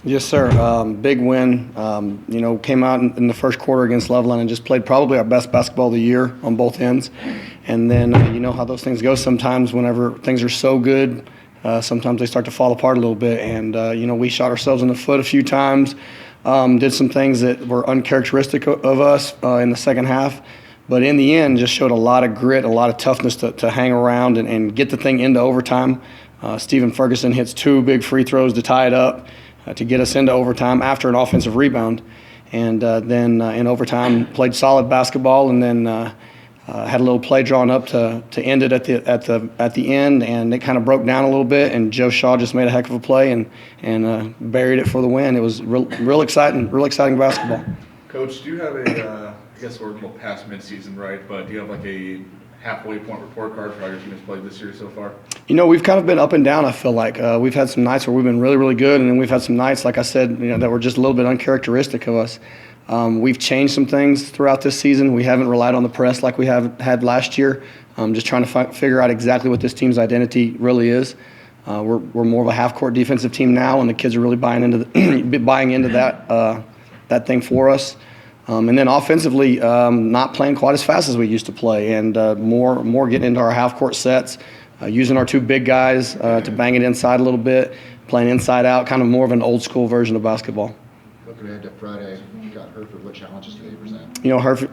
Yes, sir. Big win. Came out in the first quarter against Levelland and just played probably our best basketball of the year on both ends. And then you know how those things go sometimes whenever things are so good. Sometimes they start to fall apart a little bit. And, we shot ourselves in the foot a few times, did some things that were uncharacteristic of us in the second half. But in the end, just showed a lot of grit, a lot of toughness to hang around and get the thing into overtime. Stephen Ferguson hits 2 big free throws to tie it up, to get us into overtime after an offensive rebound. And then in overtime, played solid basketball, and then had a little play drawn up to end it at the end, and it kind of broke down a little bit. And Joe Shaw just made a heck of a play and buried it for the win. It was real exciting basketball. Coach, do you have I guess we're a little past midseason, right? But do you have like a halfway point report card for how your team has played this year so far? We've kind of been up and down, I feel like. We've had some nights where we've been really, really good, and then we've had some nights, like I said, that were just a little bit uncharacteristic of us. We've changed some things throughout this season. We haven't relied on the press like we had last year. Just trying to figure out exactly what this team's identity really is. We're more of a half-court defensive team now, and the kids are really buying into that thing for us. And then offensively, not playing quite as fast as we used to play, and more getting into our half-court sets, using our 2 big guys to bang it inside a little bit, playing inside out, kind of more of an old-school version of basketball. Looking ahead to Friday, you got Hereford. What challenges do they present?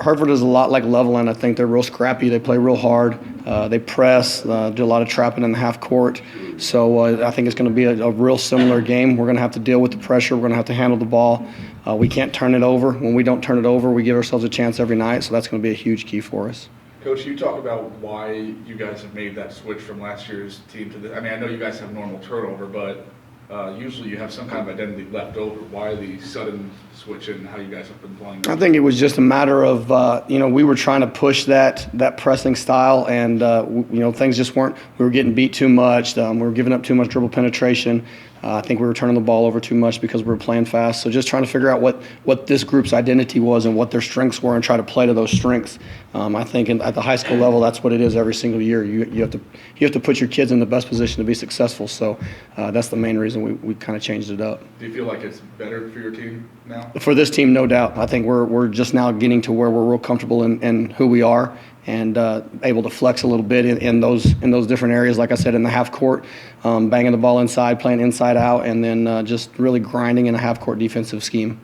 Hereford is a lot like Levelland. I think they're real scrappy. They play real hard. They press, do a lot of trapping in the half court. So I think it's going to be a real similar game. We're going to have to deal with the pressure. We're going to have to handle the ball. We can't turn it over. When we don't turn it over, we give ourselves a chance every night. So that's going to be a huge key for us. Coach, you talk about why you guys have made that switch from last year's team to this. I mean, I know you guys have normal turnover, but usually you have some kind of identity left over. Why the sudden switch in how you guys have been playing? I think it was just a matter of, we were trying to push that pressing style, and, things just weren't. We were getting beat too much. We were giving up too much dribble penetration. I think we were turning the ball over too much because we were playing fast. So just trying to figure out what this group's identity was and what their strengths were and try to play to those strengths. I think at the high school level, that's what it is every single year. You have to put your kids in the best position to be successful. So that's the main reason we kind of changed it up. Do you feel like it's better for your team now? For this team, no doubt. I think we're just now getting to where we're real comfortable in who we are, and able to flex a little bit in those different areas. Like I said, in the half court, banging the ball inside, playing inside out, and then just really grinding in a half court defensive scheme.